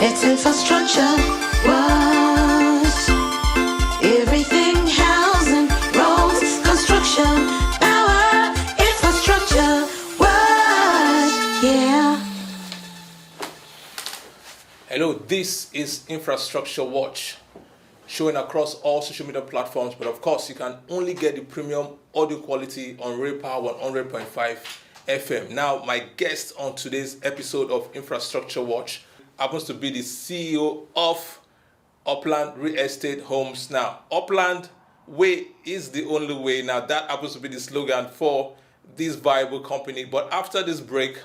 It's infrastructure was everything: housing, roads, construction, power. Infrastructure was, yeah. Hello, this is Infrastructure Watch, showing across all social media platforms, but of course you can only get the premium audio quality on Real Power 100.5 FM. Now, my guest on today's episode of Infrastructure Watch happens to be the CEO of Upland Real Estate Homes. Now, Upland way is the only way. Now, that happens to be the slogan for this viable company. But after this break,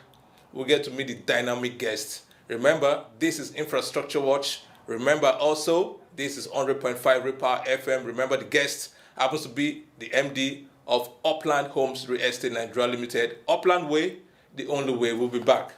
we'll get to meet the dynamic guest. Remember, this is Infrastructure Watch. Remember also, this is 100.5 Real Power FM. Remember, the guest happens to be the MD of Upland Homes Real Estate Nigeria Limited. Upland way, the only way. We'll be back.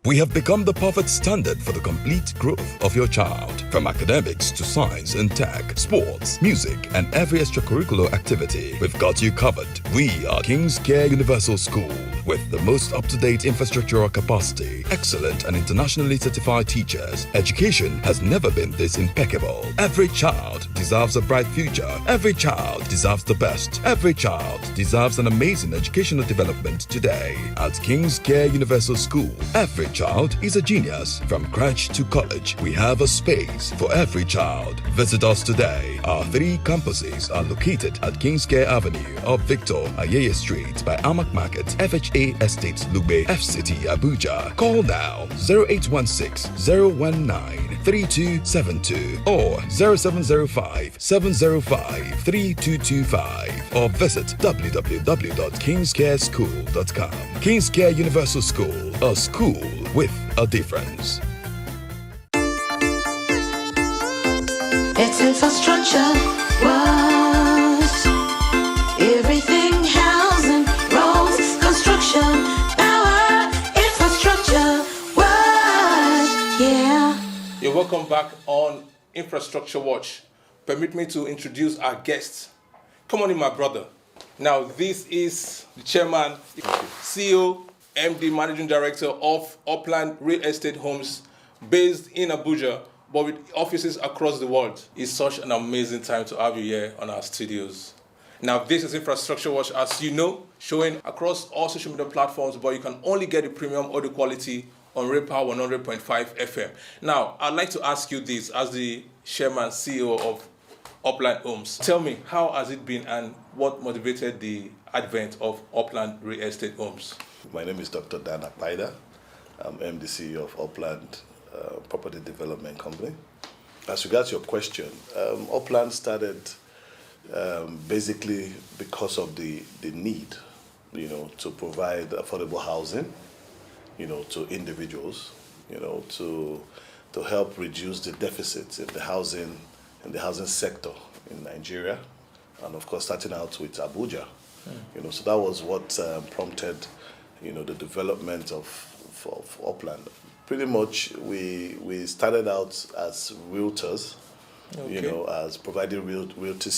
We have become the perfect standard for the complete growth of your child. From academics to science and tech, sports, music, and every extracurricular activity, we've got you covered. We are King's Care Universal School, with the most up-to-date infrastructural capacity, excellent and internationally certified teachers. Education has never been this impeccable. Every child deserves a bright future. Every child deserves the best. Every child deserves an amazing educational development today. At King's Care Universal School, every child is a genius. From crèche to college, we have a space for every child. Visit us today. Our 3 campuses are located at King's Care Avenue off Victor Ayeye Street by Amak Market, FHA Estate Lugbe, FCT Abuja. Call now 0816-019-3272 or 0705-705-3225 or visit www.kingscareschool.com. King's Care Universal School, a school with a difference. It's infrastructure was everything: housing, roads, construction, power. Infrastructure was, yeah. You're welcome back on Infrastructure Watch. Permit me to introduce our guest. Come on in, my brother. Now, this is the chairman, CEO, MD, Managing Director of Upland Real Estate Homes, based in Abuja, but with offices across the world. It's such an amazing time to have you here on our studios. Now, this is Infrastructure Watch, as you know, showing across all social media platforms, but you can only get the premium audio quality on Real Power 100.5 FM. Now, I'd like to ask you this, as the chairman, CEO of Upland Homes. Tell me, how has it been and what motivated the advent of Upland Real Estate Homes? My name is Dr. Dan Akpaida. I'm MD CEO of Upland Property Development Company. As regards your question, Upland started basically because of the need, to provide affordable housing, to individuals, to help reduce the deficits in the housing sector in Nigeria, and of course starting out with Abuja. So that was what prompted the development of Upland. Pretty much we started out as realtors, as providing realtor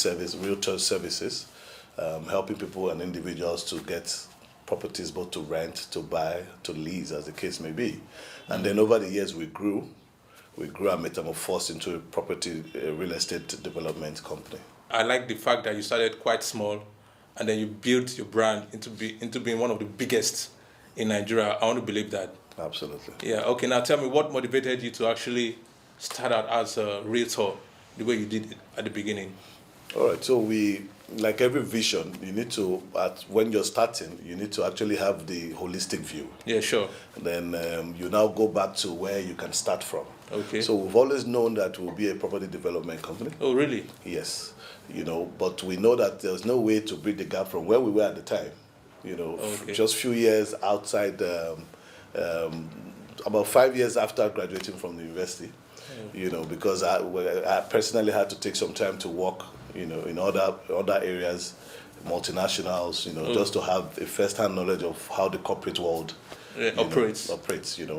services, helping people and individuals to get properties both to rent, to buy, to lease, as the case may be. And then over the years we grew and metamorphosed into a property real estate development company. I like the fact that you started quite small and then you built your brand into being one of the biggest in Nigeria. I want to believe that. Absolutely. Yeah, okay. Now tell me, what motivated you to actually start out as a realtor the way you did it at the beginning? All right, so like every vision, you need to, when you're starting, you need to actually have the holistic view. Yeah, sure. And then you now go back to where you can start from. Okay. So we've always known that we'll be a property development company. Oh, really? Yes. But we know that there's no way to bridge the gap from where we were at the time. Okay. Just a few years outside, about 5 years after graduating from the university, because I personally had to take some time to work, in other areas, multinationals, just to have a first-hand knowledge of how the corporate world operates.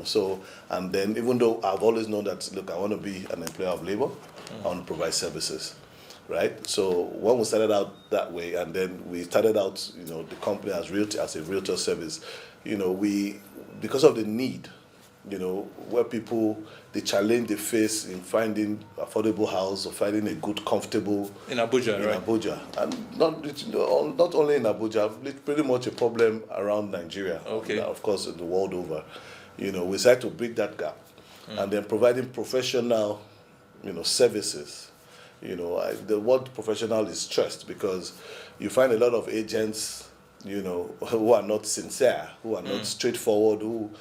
So, and then even though I've always known that, look, I want to be an employer of labor, I want to provide services. Right, so when we started out that way, and then we started out, the company as a realtor service, we, because of the need where people, the challenge they face in finding affordable house or finding a good, comfortable In Abuja, right? Abuja, and not only in Abuja, it's pretty much a problem around Nigeria. Okay. Of course, in the world over. We decide to bridge that gap, and then providing professional, services. The word professional is stressed because you find a lot of agents, who are not sincere, who are not straightforward, who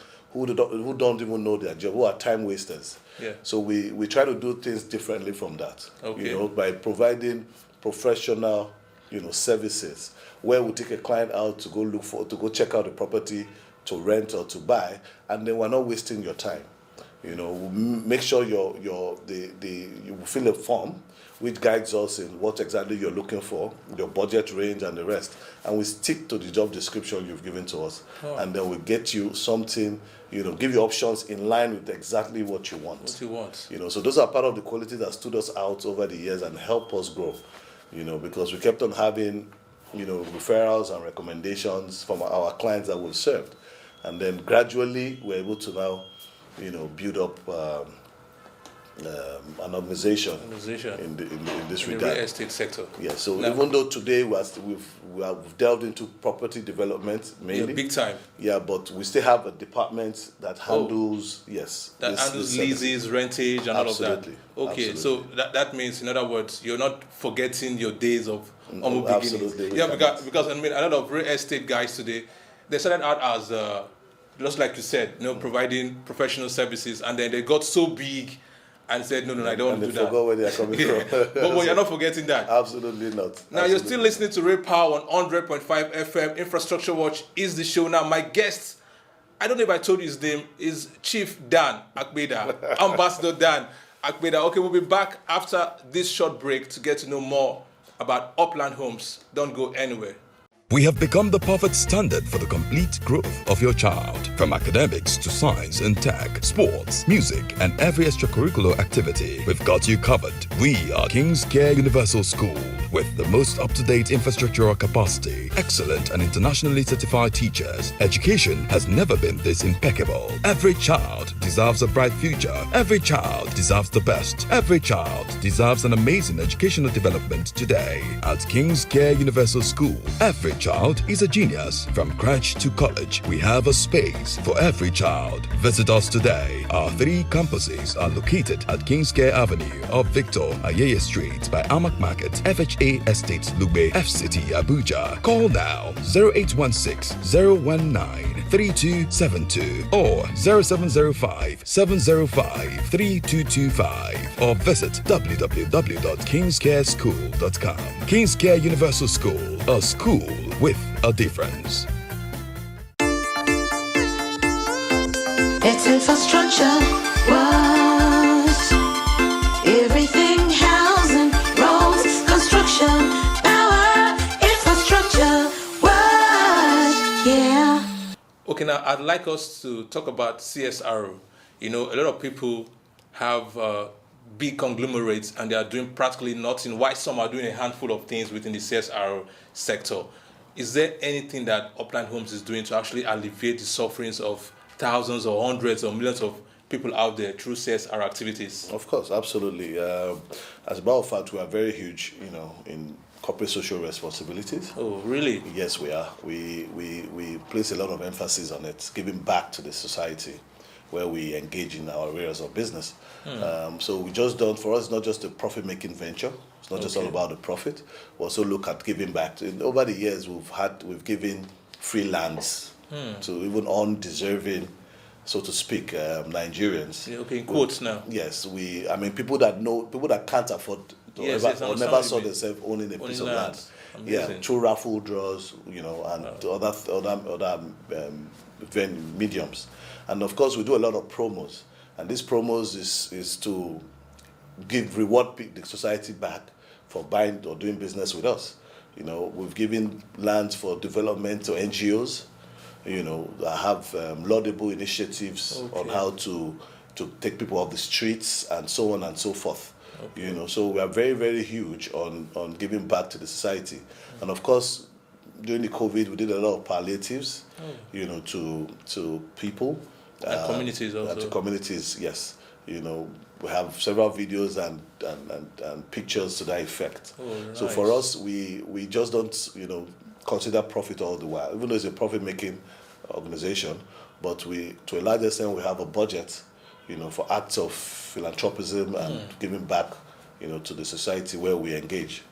don't even know their job, who are time wasters. Yeah. So we try to do things differently from that. Okay. By providing professional, services, where we take a client out to go check out the property, to rent or to buy, and then we're not wasting your time. We make sure you fill a form which guides us in what exactly you're looking for, your budget range and the rest. And we stick to the job description you've given to us. And then we get you something, give you options in line with exactly what you want. What you want. So those are part of the qualities that stood us out over the years and help us grow, because we kept on having, referrals and recommendations from our clients that we've served. And then gradually we're able to now, build up an organization in this in the regard. real estate sector. Yeah, so Now, even though today we've delved into property development mainly, big time. Yeah, but we still have a department that handles handles leases, rentage, and Absolutely. all of that. Okay, Absolutely. so that means, in other words, you're not forgetting your days of humble Absolutely, beginnings. we Yeah, cannot. because a lot of real estate guys today, they started out as just like you said, providing professional services, and then they got so big and said, no, I don't want to do they forgot where they are coming from. But you're not forgetting that. Absolutely not. Now, you're still listening to Ray Power on 100.5 FM. Infrastructure Watch is the show. Now, my guest, I don't know if I told you his name, is Chief Dan Akpaida, Ambassador Dan Akpaida. Okay, we'll be back after this short break to get to know more about Upland Homes. Don't go anywhere. We have become the perfect standard for the complete growth of your child. From academics to science and tech, sports, music, and every extracurricular activity, we've got you covered. We are King's Care Universal School, with the most up-to-date infrastructural capacity, excellent and internationally certified teachers. Education has never been this impeccable. Every child deserves a bright future. Every child deserves the best. Every child deserves an amazing educational development today. At King's Care Universal School, every child is a genius. From crèche to college, we have a space for every child. Visit us today. Our 3 campuses are located at King's Care Avenue off Victor Ayeye Street by Amak Market, FHA Estate Lugbe, FCT Abuja. Call now 0816 019 3272 or 0705 705 3225 or visit www.kingscareschool.com. King's Care Universal School, a school with a difference. It's infrastructure was everything: housing, roads, construction, power. Infrastructure was, yeah. Okay, now I'd like us to talk about CSR. A lot of people have big conglomerates and they are doing practically nothing, while some are doing a handful of things within the CSR sector. Is there anything that Upland Homes is doing to actually alleviate the sufferings of thousands or hundreds or millions of people out there through CSR activities? Of course, absolutely. As a matter of fact, we are very huge, in corporate social responsibilities. Oh, really? Yes, we are. We place a lot of emphasis on it, giving back to the society where we engage in our areas of business. So we just don't, for us, not just a profit-making venture. It's not just all about the profit. We also look at giving back. Over the years, we've given free lands to even undeserving, so to speak, Nigerians. Yeah, okay, in quotes now. Yes, people that can't afford to or never saw themselves owning a piece of land. Amazing. Yeah, through raffle draws, and other mediums. And of course, we do a lot of promos. And these promos is to reward the society back for buying or doing business with us. We've given lands for development to NGOs, that have laudable initiatives on how to take people off the streets and so on and so forth. Okay. So we are very, very huge on giving back to the society. And of course, during the COVID, we did a lot of palliatives, to people. And communities also. To communities, yes. You know, we have several videos and pictures to that effect. Oh, So nice. for us, we just don't, you know, consider profit all the while, even though it's a profit-making organization. But to a large extent, we have a budget, you know, for acts of philanthropism and giving back, you know, to the society where we engage.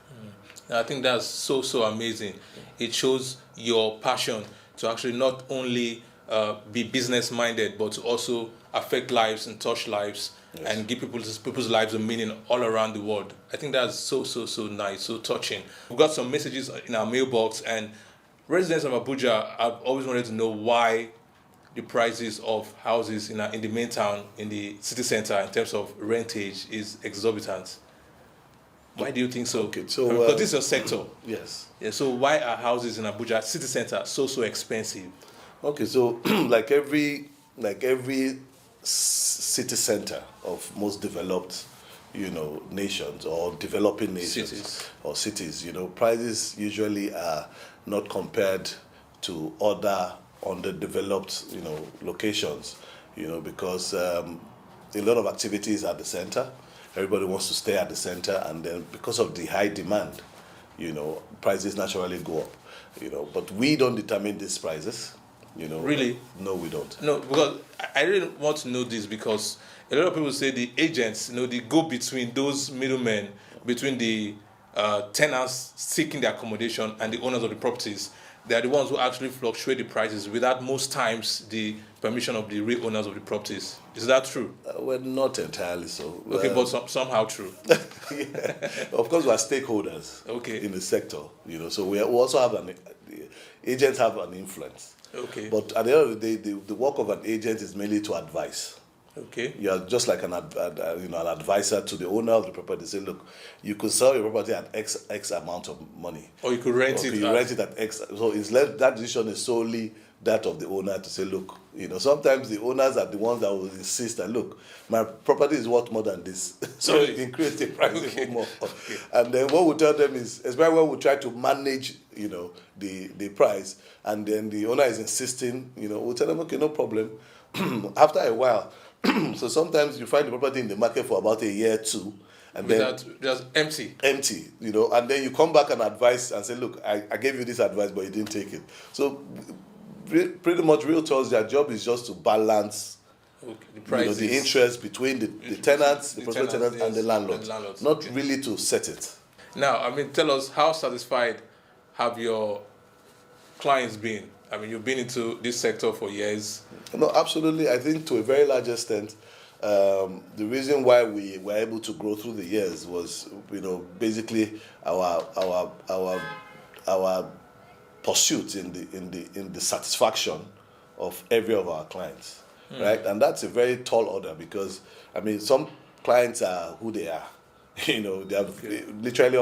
I think that's so amazing. It shows your passion to actually not only be business-minded, but to also affect lives and touch lives, Yes. and give people's lives a meaning all around the world. I think that's so nice, so touching. We've got some messages in our mailbox, and residents of Abuja have always wanted to know why the prices of houses in the main town, in the city center, in terms of rentage, is exorbitant. Why do you think so? Okay, so, because this is a sector. Yes. Yeah, so why are houses in Abuja city center so expensive? Okay, so like every city center of most developed, you know, nations or developing nations Cities. or cities, you know, prices usually are not compared to other underdeveloped, you know, locations, you know, because a lot of activities at the center. Everybody wants to stay at the center, and then because of the high demand, you know, prices naturally go up, you know. But we don't determine these prices, you know. Really? No, we don't. No, because I really want to know this, because a lot of people say the agents, you know, they go between those middlemen, between the tenants seeking the accommodation and the owners of the properties. They are the ones who actually fluctuate the prices without most times the permission of the real owners of the properties. Is that true? Well, not entirely so. Okay, but somehow true. Yeah. Of course, we are stakeholders Okay. in the sector, you know. So we also have agents have an influence. Okay. But at the end of the day, the work of an agent is mainly to advise. Okay. You are just like an advisor to the owner of the property. Say, look, you could sell your property at X amount of money, Or you could rent or it. you rent it at X. So it's that decision is solely that of the owner to say, look, you know. Sometimes the owners are the ones that will insist that, look, my property is worth more than this, so Really? increase the price Okay. even more. Okay. And then what we tell them is, especially when we try to manage, you know, the price, and then the owner is insisting, you know, we'll tell them, okay, no problem. After a while. So sometimes you find the property in the market for about a year or two, and then Just empty. you know, and then you come back and advise and say, look, I gave you this advice, but you didn't take it. So pretty much Realtors, their job is just to balance, Okay. The you know, prices. the interest between the tenants, the prospective tenants, and the yes, landlords. Not okay. really to set it. Now, I mean, tell us, how satisfied have your clients been? I mean, you've been into this sector for years. No, absolutely. I think to a very large extent, the reason why we were able to grow through the years was, you know, basically our pursuit in the satisfaction of every of our clients, right? And that's a very tall order, because I mean, some clients are who they are. You know, they have literally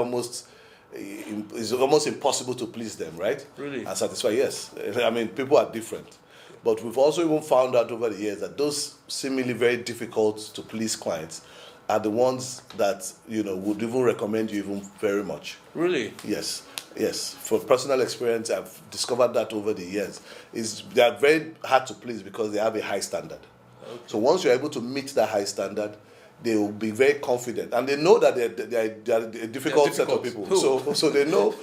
it's almost impossible to please them, right? Really? And satisfy, yes. I mean, people are different. But we've also even found out over the years that those seemingly very difficult to please clients are the ones that, you know, would even recommend you even very much. Really? Yes. For personal experience, I've discovered that over the years. They are very hard to please because they have a high standard. Okay. So once you're able to meet that high standard, they will be very confident, and they know that they are a difficult set of people. So they know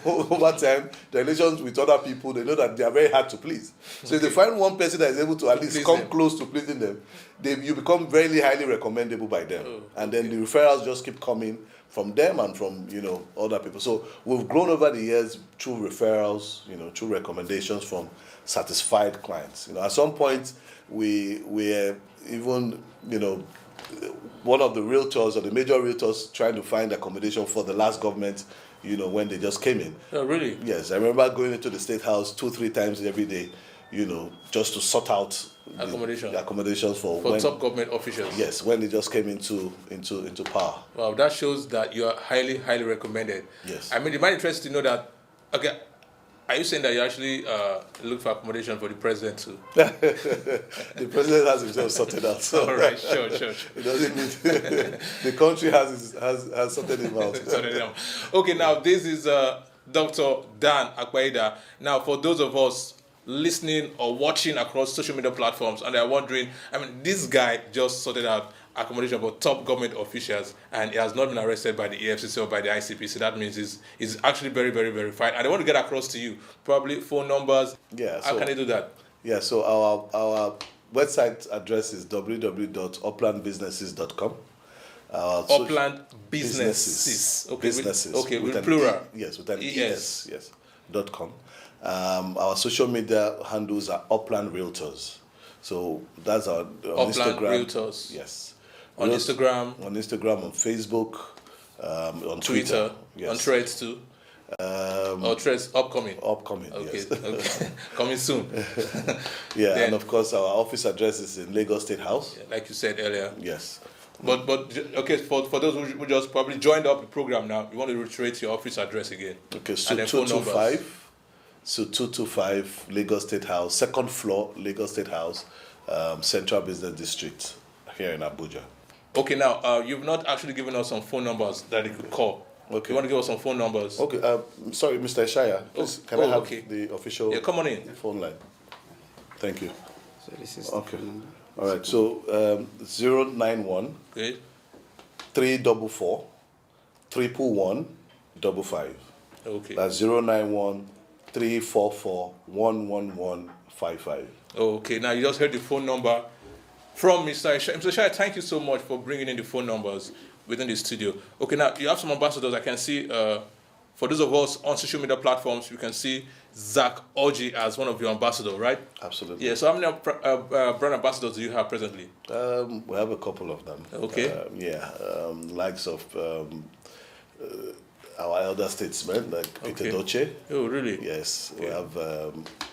over time, the relations with other people, they know that they are very hard to please. So if they find one person that is able to at least come close to pleasing them, you become very highly recommendable by them. And then the referrals just keep coming from them and from, you know, other people. So we've grown over the years through referrals, you know, through recommendations from satisfied clients. You know, at some point we even, you know, one of the realtors or the major realtors trying to find accommodation for the last government, you know, when they just came in. Oh, really? Yes, I remember going into the State House 2-3 times every day, you know, just to sort out the accommodations for top government officials. Yes, when they just came into power. Wow, that shows that you are highly recommended. Yes. I mean, it might be interesting to know that. Okay, are you saying that you actually look for accommodation for the president too? The president has himself sorted out. So all right, sure. It doesn't need the country has sorted him out. Okay, now this is Dr. Dan Akpaida. Now, for those of us listening or watching across social media platforms, and they're wondering, I mean, this guy just sorted out accommodation for top government officials, and he has not been arrested by the EFCC or by the ICPC. That means he's actually very, very verified. And I want to get across to you, probably phone numbers. Yeah. How can they do that? Yeah, so our website address is www.uplandbusinesses.com. Upland businesses. Okay, businesses. With plural. Yes, with an ES. Yes. .com. Our social media handles are Upland Realtors. So that's our on Upland Instagram. Realtors. Yes. On Instagram. On Instagram, on Facebook, on Twitter. Yes. On Threads too. Or Threads upcoming. Upcoming. Okay. Yes. Okay. Coming soon. Yeah, Then, and of course our office address is in Lagos State House. like you said earlier. Yes. But okay, for those who just probably joined up the program now, you want to reiterate your office address again. Okay, so And then phone numbers. 225 Lagos State House, second floor, Lagos State House, Central Business District here in Abuja. Okay, now you've not actually given us some phone numbers that they could call. Okay. You want to give us some phone numbers? Okay, sorry, Mr. Shaya, please, can I have the official come on in. phone line? Thank you. So this is Okay. All right, so 091 Okay. 344 111 55. Okay. That's 091 344 11155. Okay. Now you just heard the phone number from Mr. Shai. Mr. Shai, thank you so much for bringing in the phone numbers within the studio. Okay. Now you have some ambassadors. I can see. For those of us on social media platforms, you can see Zach Oji as one of your ambassadors, right? Absolutely. Yeah. So how many brand ambassadors do you have presently? We have a couple of them. Okay. Likes of our elder statesmen like Peter Doce. Oh, really? Yes. We have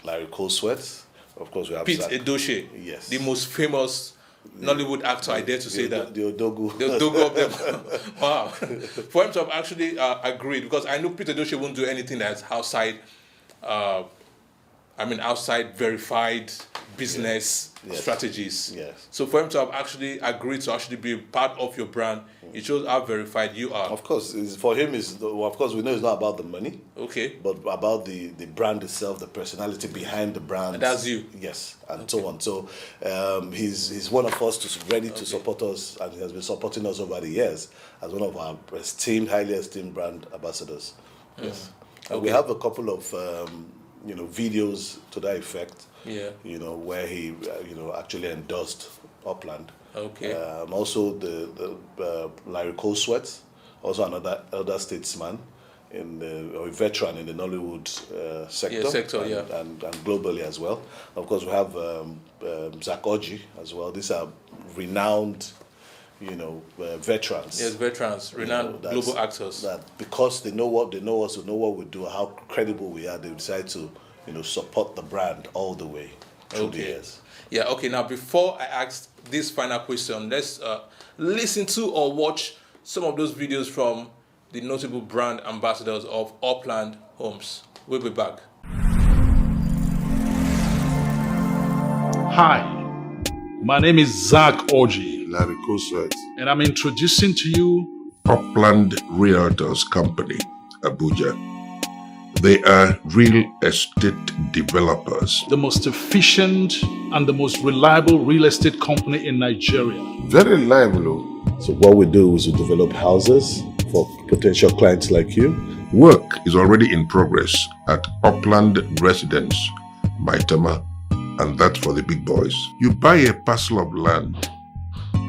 Larry Colesworth. Of course, we have Pete Zach. Edochie. Yes. The most famous Nollywood actor, I dare to say that. The Odogu. The Odogu of them. Wow. For him to have actually agreed, because I know Peter Edochie won't do anything that's outside, outside verified business strategies. Yes. So for him to have actually agreed to actually be part of your brand, it shows how verified you are. Of course, for him, of course, we know it's not about the money. Okay. But about the brand itself, the personality behind the brand. And that's you. Yes, and so on. So he's one of us ready to support us, and he has been supporting us over the years as one of our highly esteemed brand ambassadors. Yes. And we have a couple of videos to that effect. Yeah. Where he actually endorsed Upland. Okay. Also the Larry Colesworth, also another elder statesman a veteran in the Nollywood sector, and globally as well. Of course, we have Zach Oji as well. These are renowned, veterans. Yes, veterans, renowned global actors. That because they know us, they know what we do, how credible we are, they decide to support the brand all the way through the years. Yeah, okay. Now, before I ask this final question, let's listen to or watch some of those videos from the notable brand ambassadors of Upland Homes. We'll be back. Hi, my name is Zach Oji, Larry Colesworth, and I'm introducing to you Upland Realtors Company, Abuja. They are real estate developers. the most efficient and the most reliable real estate company in Nigeria. Very reliable. So what we do is we develop houses for potential clients like you. Work is already in progress at Upland Residence, Maitama, and that's for the big boys. You buy a parcel of land,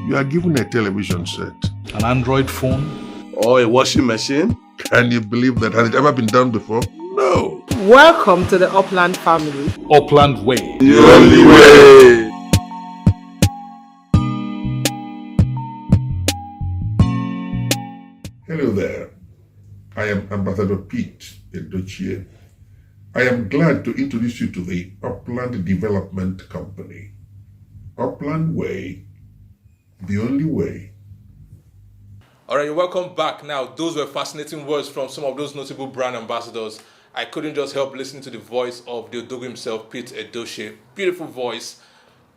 you are given a television set. An Android phone, Or a washing machine. Can you believe that? Has it ever been done before? No. Welcome to the Upland family. Upland Way. The only way. Hello there. I am Ambassador Pete Edochie. I am glad to introduce you to the Upland Development Company. Upland Way, the only way. All right, welcome back. Now, those were fascinating words from some of those notable brand ambassadors. I couldn't just help listening to the voice of the Odogu himself, Pete Edochie. Beautiful voice,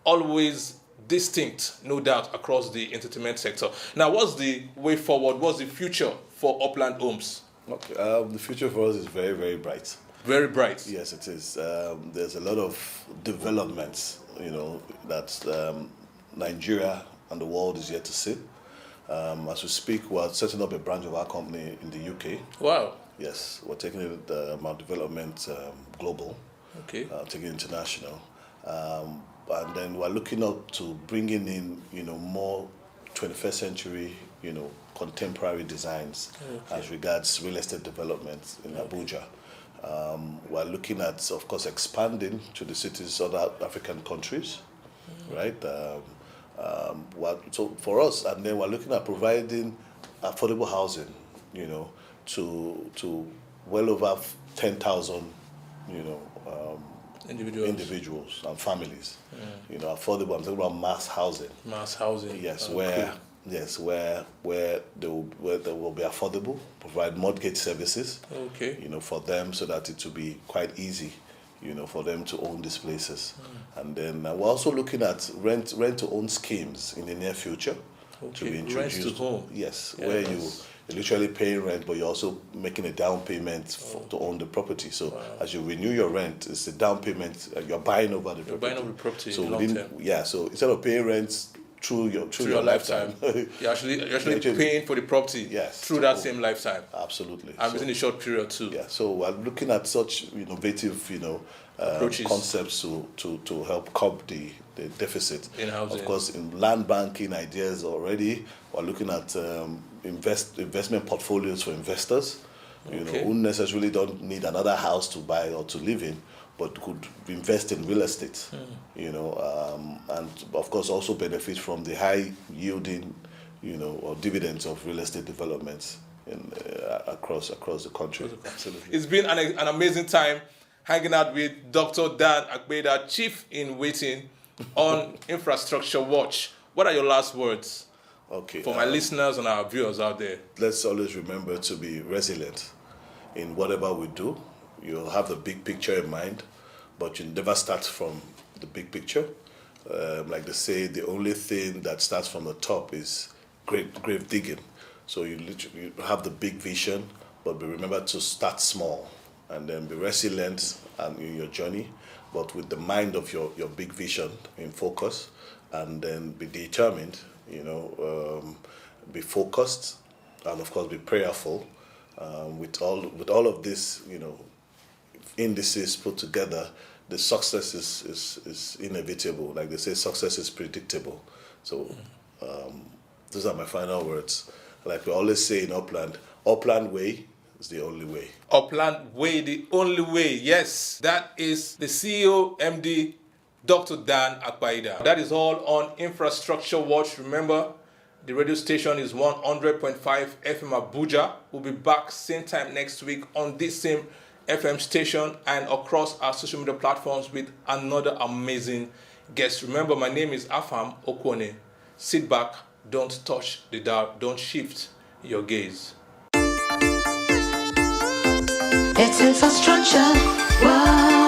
always distinct, no doubt, across the entertainment sector. Now, what's the way forward? What's the future for Upland Homes? Okay. The future for us is very, very bright. Very bright. Yes, it is. There's a lot of developments, that Nigeria and the world is yet to see. As we speak, we're setting up a branch of our company in the UK. Wow. Yes, we're taking it, our development global, Okay. taking it international. And then we're looking up to bringing in, more 21st century, contemporary designs as regards real estate development in Abuja. We're looking at, of course, expanding to the cities of other African countries, right? So for us, and then we're looking at providing affordable housing, to well over 10,000, individuals and families. Affordable. I'm talking about mass housing. Mass housing. Yes, Cool. where they will be affordable, provide mortgage services. Okay. For them, so that it will be quite easy, for them to own these places. And then we're also looking at rent to own schemes in the near future to be introduced. Rent to home. Yes, Yeah, where nice. you're literally paying rent, but you're also making a down payment to own the property. So as you renew your rent, it's a down payment. You're buying over the property. You're buying over the property So long term. so instead of paying rent through your lifetime, You're actually paying for the property through that same lifetime. Absolutely. And within a short period too. Yeah, so we're looking at such innovative, Approaches. concepts to help curb the deficit. In housing. Of course, in land banking ideas already, we're looking at investment portfolios for investors, who necessarily don't need another house to buy or to live in, but could invest in real estate, and of course also benefit from the high yielding, or dividends of real estate developments across the country. Absolutely. It's been an amazing time hanging out with Dr. Dan Akpaida, Chief in Waiting on Infrastructure Watch. What are your last words for my listeners and our viewers out there? Let's always remember to be resilient in whatever we do. You'll have the big picture in mind, but you never start from the big picture. Like they say, the only thing that starts from the top is grave digging. So you have the big vision, but remember to start small and then be resilient in your journey, but with the mind of your big vision in focus, and then be determined, be focused, and of course be prayerful. With all of this, indices put together, the success is inevitable. Like they say, success is predictable. So those are my final words. Like we always say in Upland way is the only way. Upland way, the only way. Yes, that is the CEO, MD, Dr. Dan Akpaida. That is all on Infrastructure Watch. Remember, the radio station is 100.5 FM Abuja. We'll be back same time next week on this same FM station and across our social media platforms with another amazing guest. Remember, my name is Afam Okone. Sit back, don't touch the dial, don't shift your gaze. It's infrastructure. Wow.